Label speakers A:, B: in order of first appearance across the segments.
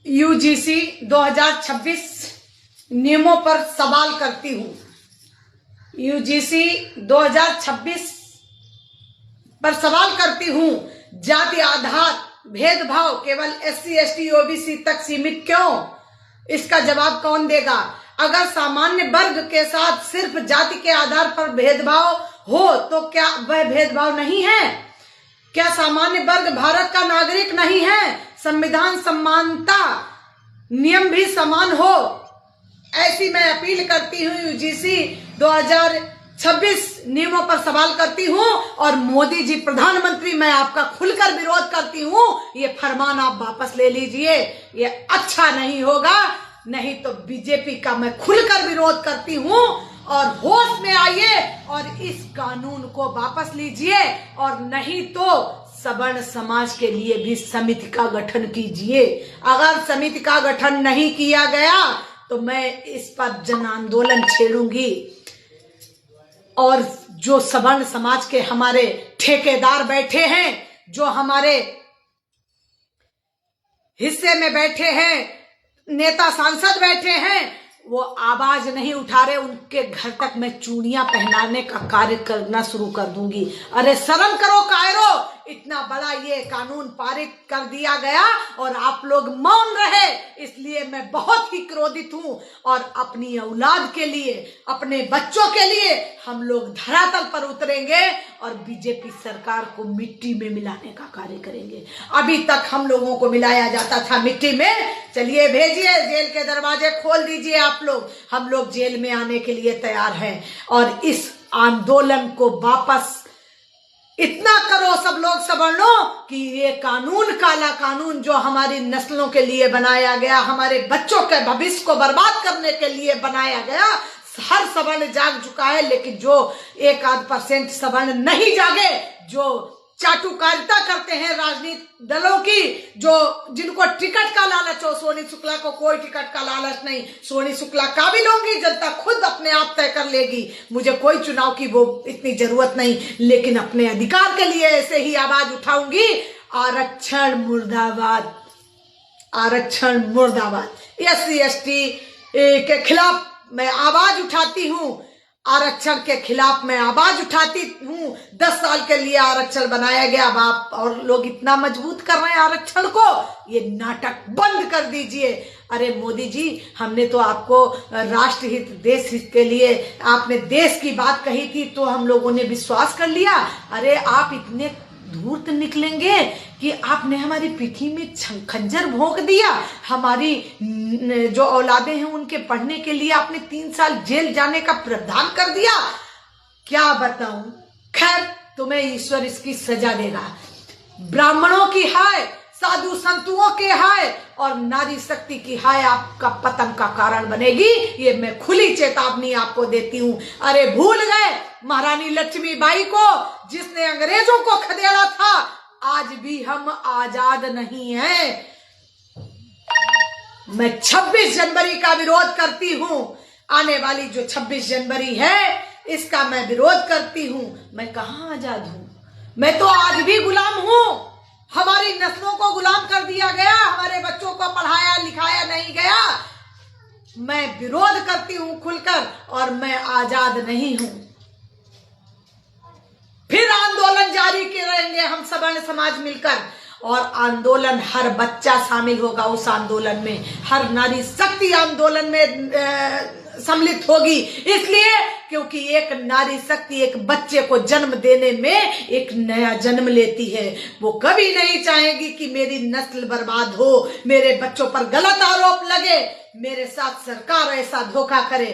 A: UGC 2026 नियमों पर सवाल करती हूँ। यूजीसी 2026 पर सवाल करती हूँ। जाति आधार भेदभाव केवल SC ST OBC तक सीमित क्यों? इसका जवाब कौन देगा? अगर सामान्य वर्ग के साथ सिर्फ जाति के आधार पर भेदभाव हो तो क्या वह भेदभाव नहीं है? क्या सामान्य वर्ग भारत का नागरिक नहीं है? संविधान समानता नियम भी समान हो, ऐसी मैं अपील करती हूँ। यूजीसी 2026 नियमों पर सवाल करती हूँ और मोदी जी प्रधानमंत्री, मैं आपका खुलकर विरोध करती हूँ। ये फरमान आप वापस ले लीजिए, ये अच्छा नहीं होगा। नहीं तो बीजेपी का मैं खुलकर विरोध करती हूँ और होश में आइए और इस कानून को वापस लीजिए, और नहीं तो सवर्ण समाज के लिए भी समिति का गठन कीजिए। अगर समिति का गठन नहीं किया गया तो मैं इस पर जन आंदोलन छेड़ूंगी। और जो सवर्ण समाज के हमारे ठेकेदार बैठे हैं, जो हमारे हिस्से में बैठे हैं, नेता सांसद बैठे हैं, वो आवाज नहीं उठा रहे, उनके घर तक मैं चूड़ियां पहनाने का कार्य करना शुरू कर दूंगी। अरे शर्म करो कायरो, इतना बड़ा ये कानून पारित कर दिया गया और आप लोग मौन रहे, इसलिए मैं बहुत ही क्रोधित हूं। और अपनी औलाद के लिए, अपने बच्चों के लिए हम लोग धरातल पर उतरेंगे और बीजेपी सरकार को मिट्टी में मिलाने का कार्य करेंगे। अभी तक हम लोगों को मिलाया जाता था मिट्टी में, चलिए भेजिए, जेल के दरवाजे खोल दीजिए आप लोग, हम लोग जेल में आने के लिए तैयार हैं। और इस आंदोलन को वापस इतना करो सब लोग सवर्णों कि ये कानून, काला कानून जो हमारी नस्लों के लिए बनाया गया, हमारे बच्चों के भविष्य को बर्बाद करने के लिए बनाया गया, हर सवर्ण जाग चुका है। लेकिन जो 1-8% सवर्ण नहीं जागे, जो चाटुकारिता करते हैं राजनीतिक दलों की, जो जिनको टिकट का लालच हो, सोनी शुक्ला को कोई टिकट का लालच नहीं, सोनी शुक्ला का भी लूंगी, जनता खुद अपने आप तय कर लेगी, मुझे कोई चुनाव की वो इतनी जरूरत नहीं, लेकिन अपने अधिकार के लिए ऐसे ही आवाज उठाऊंगी। आरक्षण मुर्दाबाद, आरक्षण मुर्दाबाद। SC ST के खिलाफ मैं आवाज उठाती हूँ, आरक्षण के खिलाफ मैं आवाज उठाती हूँ। 10 साल के लिए आरक्षण बनाया गया, अब आप और लोग इतना मजबूत कर रहे हैं आरक्षण को, ये नाटक बंद कर दीजिए। अरे मोदी जी, हमने तो आपको राष्ट्रहित, देश हित के लिए आपने देश की बात कही थी तो हम लोगों ने विश्वास कर लिया। अरे आप इतने धूर्त निकलेंगे कि आपने हमारी पीठी में खंजर भोंक दिया, हमारी जो औलादे हैं उनके पढ़ने के लिए आपने 3 साल जेल जाने का प्रावधान कर दिया। क्या बताऊं, खैर तुम्हें ईश्वर इसकी सजा देगा। ब्राह्मणों की हाय, साधु संतों के हाय और नारी शक्ति की हाय आपका पतन का कारण बनेगी, ये मैं खुली चेतावनी आपको देती हूं। अरे भूल गए महारानी लक्ष्मीबाई को, जिसने अंग्रेजों को खदेड़ा था? आज भी हम आजाद नहीं हैं। मैं 26 जनवरी का विरोध करती हूं। आने वाली जो 26 जनवरी है इसका मैं विरोध करती हूं। मैं कहां आजाद हूं? मैं तो आज भी गुलाम हूं। हमारी नस्लों को गुलाम कर दिया गया, हमारे बच्चों को पढ़ाया लिखाया नहीं गया। मैं विरोध करती हूं खुलकर और मैं आजाद नहीं हूं। फिर आंदोलन जारी करेंगे हम सवर्ण समाज मिलकर, और आंदोलन हर बच्चा शामिल होगा उस आंदोलन में, हर नारी शक्ति आंदोलन में सम्मिलित होगी। इसलिए क्योंकि एक नारी शक्ति एक बच्चे को जन्म देने में एक नया जन्म लेती है। वो कभी नहीं चाहेगी कि मेरी नस्ल बर्बाद हो, मेरे बच्चों पर गलत आरोप लगे, मेरे साथ सरकार ऐसा धोखा करे।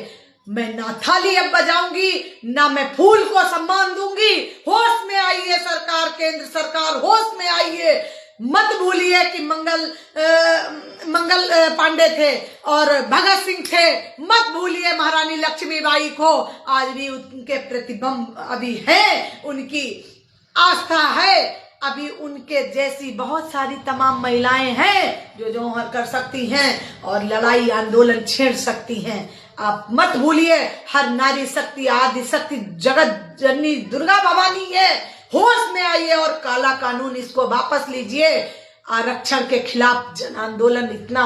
A: मैं ना थाली अब बजाऊंगी, ना मैं फूल को सम्मान दूंगी। होश में आइए सरकार, केंद्र सरकार होश में आइए। मत भूलिए कि मंगल पांडे थे और भगत सिंह थे, मत भूलिए महारानी लक्ष्मीबाई को। आज भी उनके प्रतिबिंब अभी है, उनकी आस्था है, अभी उनके जैसी बहुत सारी तमाम महिलाएं हैं जो जोहर कर सकती हैं और लड़ाई आंदोलन छेड़ सकती हैं। आप मत भूलिए, हर नारी शक्ति, आदि शक्ति, जगत जननी दुर्गा भवानी है। होश में आइए और काला कानून इसको वापस लीजिए। आरक्षण के खिलाफ जन आंदोलन इतना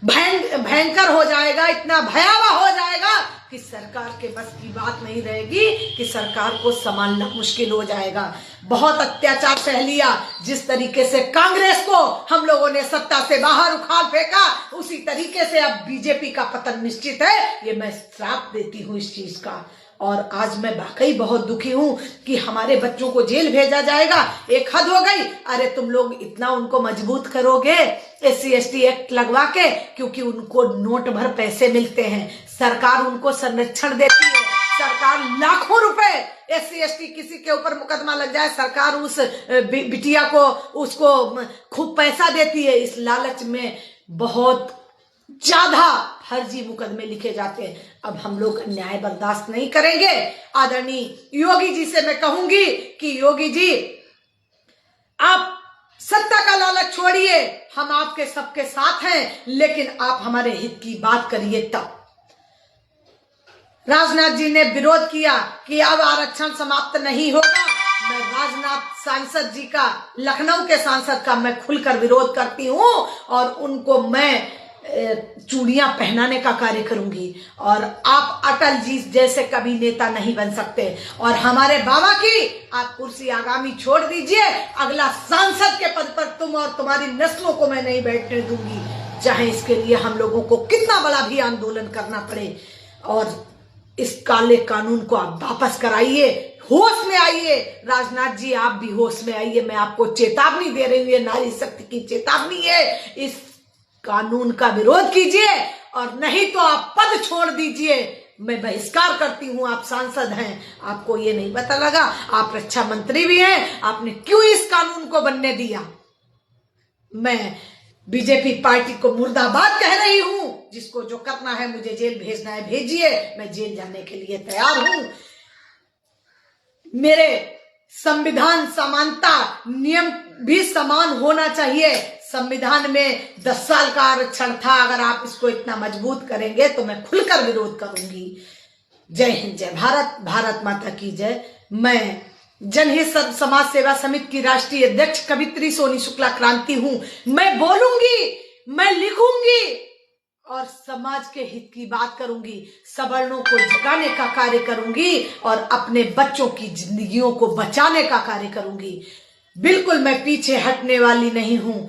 A: भयंकर हो जाएगा, इतना भयावह हो जाएगा कि सरकार के बस की बात नहीं रहेगी, कि सरकार को संभालना मुश्किल हो जाएगा। बहुत अत्याचार सह लिया, जिस तरीके से कांग्रेस को हम लोगों ने सत्ता से बाहर उखाड़ फेंका, उसी तरीके से अब बीजेपी का पतन निश्चित है। ये मैं श्राप देती हूँ इस चीज का। और आज मैं वाकई बहुत दुखी हूं कि हमारे बच्चों को जेल भेजा जाएगा। एक हद हो गई। अरे तुम लोग इतना उनको मजबूत करोगे SC/ST एक्ट लगवा के, क्योंकि उनको नोट भर पैसे मिलते हैं, सरकार उनको संरक्षण देती है, सरकार लाखों रुपए, SC/ST किसी के ऊपर मुकदमा लग जाए, सरकार उस बिटिया को उसको खूब पैसा देती है। इस लालच में बहुत ज्यादा फर्जी मुकदमे लिखे जाते हैं। अब हम लोग अन्याय बर्दाश्त नहीं करेंगे। आदरणीय योगी जी से मैं कहूंगी कि योगी जी, आप सत्ता का लालच छोड़िए, हम आपके सबके साथ हैं, लेकिन आप हमारे हित की बात करिए तब। राजनाथ जी ने विरोध किया कि अब आरक्षण समाप्त नहीं होगा। मैं राजनाथ सांसद जी का, लखनऊ के सांसद का मैं खुलकर विरोध करती हूं और उनको मैं चूड़ियां पहनाने का कार्य करूंगी। और आप अटल जी जैसे कभी नेता नहीं बन सकते। और हमारे बाबा की आप कुर्सी आगामी छोड़ दीजिए, अगला सांसद के पद पर तुम और तुम्हारी नस्लों को मैं नहीं बैठने दूंगी, चाहे इसके लिए हम लोगों को कितना बड़ा भी आंदोलन करना पड़े। और इस काले कानून को आप वापस कराइए, होश में आइए। राजनाथ जी आप भी होश में आइए। मैं आपको चेतावनी दे रही हूँ, ये नारी शक्ति की चेतावनी है। इस कानून का विरोध कीजिए और नहीं तो आप पद छोड़ दीजिए। मैं बहिष्कार करती हूं। आप सांसद हैं, आपको ये नहीं पता लगा, आप रक्षा मंत्री भी हैं, आपने क्यों इस कानून को बनने दिया? मैं बीजेपी पार्टी को मुर्दाबाद कह रही हूं। जिसको जो करना है, मुझे जेल भेजना है भेजिए, मैं जेल जाने के लिए तैयार हूं। मेरे संविधान समानता, नियम भी समान होना चाहिए। संविधान में 10 साल का आरक्षण था। अगर आप इसको इतना मजबूत करेंगे तो मैं खुलकर विरोध करूंगी। जय हिंद, जय भारत, भारत माता की जय। मैं जनहित समाज सेवा समिति की राष्ट्रीय अध्यक्ष कवित्री सोनी शुक्ला क्रांति हूं। मैं बोलूंगी, मैं लिखूंगी और समाज के हित की बात करूंगी, सवर्णों को जगाने का कार्य करूंगी और अपने बच्चों की जिंदगियों को बचाने का कार्य करूंगी। बिल्कुल मैं पीछे हटने वाली नहीं हूं।